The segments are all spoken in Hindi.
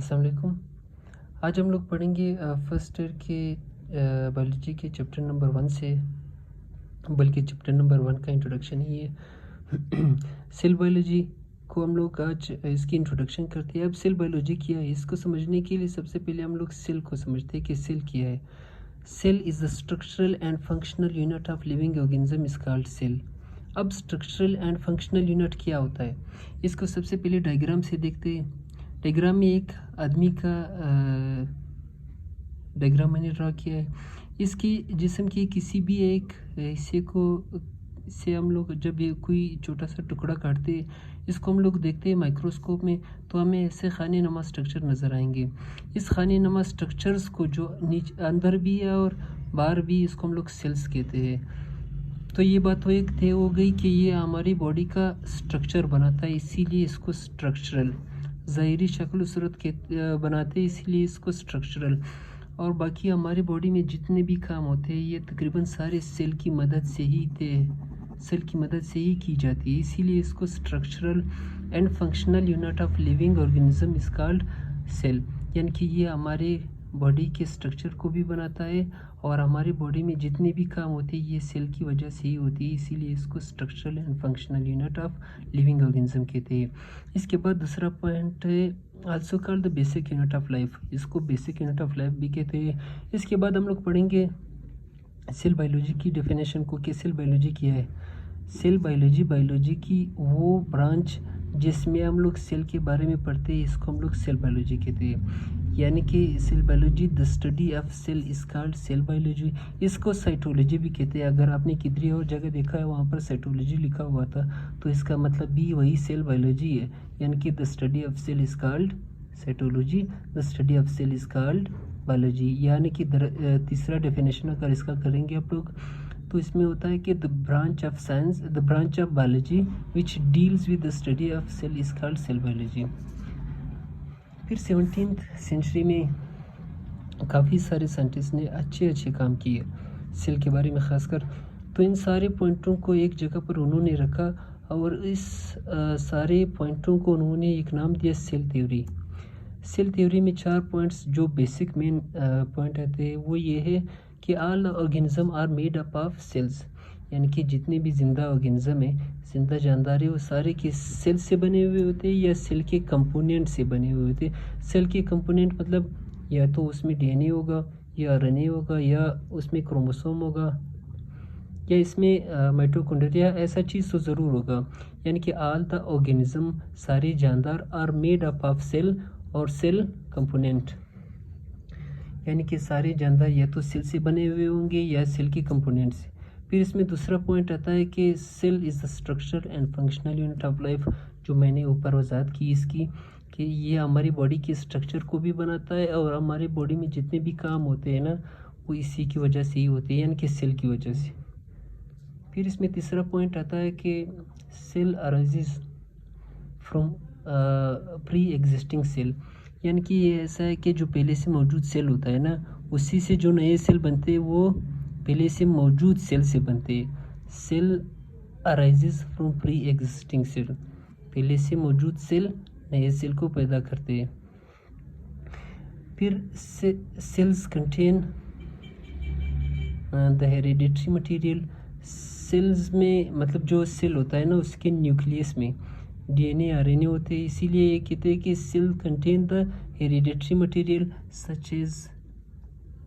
अस्सलाम वालेकुम। आज हम लोग पढ़ेंगे फर्स्ट ईयर के बायोलॉजी के चैप्टर नंबर 1 से, बल्कि चैप्टर नंबर 1 का इंट्रोडक्शन ही है। सेल बायोलॉजी को हम लोग आज इसकी इंट्रोडक्शन करते हैं। अब सेल बायोलॉजी क्या है, इसको समझने के लिए सबसे पहले हम लोग सेल को समझते हैं कि सेल क्या है। Cell is the structural and functional unit of living organism is called cell. अब स्ट्रक्चरल एंड फंक्शनल यूनिट क्या होता है, इसको सबसे पहले डायग्राम से देखते हैं। डायग्राम में एक आदमी का डायग्राम मैंने ड्रा किया है। इसकी जिस्म के किसी भी एक हिस्से को से हम लोग जब ये कोई छोटा सा टुकड़ा काटते हैं, इसको हम लोग देखते हैं माइक्रोस्कोप में, तो हमें ऐसे खाने नुमा स्ट्रक्चर नज़र आएंगे। इस खाने नुमा स्ट्रक्चर्स को जो नीचे अंदर भी है और बाहर भी, इसको हम लोग सेल्स कहते हैं। तो ये बात तो एक तय हो गई कि ये हमारी बॉडी का स्ट्रक्चर बनाता है, इसीलिए इसको स्ट्रक्चरल, ज़ाहिरी शक्ल सूरत के बनाते हैं, इसीलिए इसको स्ट्रक्चरल। और बाकी हमारी बॉडी में जितने भी काम होते हैं, ये तकरीबन सारे सेल की मदद से ही की जाती है, इसीलिए इसको structural and functional unit of living organism is called cell. यानी कि ये हमारे बॉडी के स्ट्रक्चर को भी बनाता है और हमारी बॉडी में जितने भी काम होते हैं, ये सेल की वजह से ही होती है, इसीलिए इसको structural and functional unit of living organism कहते हैं। इसके बाद दूसरा पॉइंट है also called the basic unit of life, इसको बेसिक यूनिट ऑफ लाइफ भी कहते हैं। इसके बाद हम लोग पढ़ेंगे सेल बायोलॉजी की डेफिनेशन को, कि सेल बायोलॉजी क्या है। सेल बायोलॉजी की वो ब्रांच जिसमें हम लोग सेल के बारे में पढ़ते हैं, इसको हम लोग सेल बायोलॉजी कहते हैं। यानी कि cell biology the study of cell is called cell biology. इसको साइटोलॉजी भी कहते हैं। अगर आपने किधरी और जगह देखा है वहाँ पर साइटोलॉजी लिखा हुआ था, तो इसका मतलब भी वही सेल बायोलॉजी है। यानी कि the study of cell is called cytology, the study of cell is called biology. यानी कि तीसरा डेफिनेशन अगर इसका करेंगे आप लोग, तो इसमें होता है कि the branch of science, the branch of biology which deals with the study of cell is called cell biology. फिर 17th सेंचुरी में काफ़ी सारे साइंटिस्ट ने अच्छे काम किए सेल के बारे में ख़ासकर। तो इन सारे पॉइंटों को एक जगह पर उन्होंने रखा और इस सारे पॉइंटों को उन्होंने एक नाम दिया सेल थ्योरी। सेल थ्योरी में 4 पॉइंट्स जो बेसिक मेन पॉइंट आते हैं, वो ये है कि all organism are made up of cells. यानी कि जितने भी जिंदा ऑर्गेनिज्म है, जिंदा जानदार है, वो सारे के सेल से बने हुए होते हैं या सेल के कंपोनेंट से बने हुए होते हैं। सेल के कंपोनेंट मतलब या तो उसमें डीएनए होगा, या आरएनए होगा, या उसमें क्रोमोसोम होगा, या इसमें माइटोकॉन्ड्रिया, ऐसा चीज़ तो ज़रूर होगा। यानी कि ऑल द ऑर्गेनिज्म, सारे जानदार, are made up of cell और सेल कंपोनेंट। यानी कि सारे जानदार या तो सेल से बने हुए होंगे या सेल के कंपोनेंट से। फिर इसमें दूसरा पॉइंट आता है कि cell is the structure and functional unit of life, जो मैंने ऊपर वजाहत की इसकी, कि ये हमारी बॉडी के स्ट्रक्चर को भी बनाता है और हमारी बॉडी में जितने भी काम होते हैं ना, वो इसी की वजह से ही होते हैं, यानी कि सेल की वजह से। फिर इसमें तीसरा पॉइंट आता है कि cell arises from pre existing cell. यानी कि ये ऐसा है कि जो पहले से मौजूद सेल होता है ना, उसी से जो नए सेल बनते हैं, वो पहले से मौजूद सेल से बनते हैं। Cell arises from pre existing cell, पहले से मौजूद सेल नए सेल को पैदा करते हैं। फिर cells contain the hereditary material. Cells में मतलब जो सेल होता है ना, उसके न्यूक्लियस में डीएनए आरएनए होते हैं, इसीलिए ये कहते हैं कि cell contain the hereditary material such as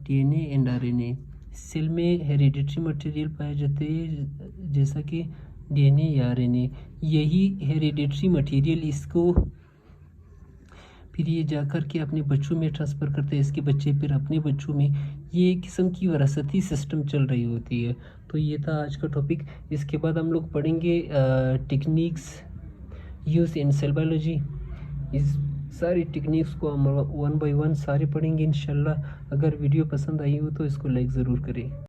DNA and RNA. Cell में हेरिडिटरी मटेरियल पाए जाते हैं, जैसा कि डीएनए या आरएनए। यही हेरिडिटरी मटेरियल इसको फिर ये जाकर के अपने बच्चों में ट्रांसफ़र करते हैं, इसके बच्चे फिर अपने बच्चों में। ये एक किस्म की विरासती सिस्टम चल रही होती है। तो ये था आज का टॉपिक। इसके बाद हम लोग पढ़ेंगे techniques use in cell biology. इस सारी टेक्निक्स को हम 1 by 1 सारे पढ़ेंगे इंशाल्लाह। अगर वीडियो पसंद आई हो तो इसको लाइक ज़रूर करें।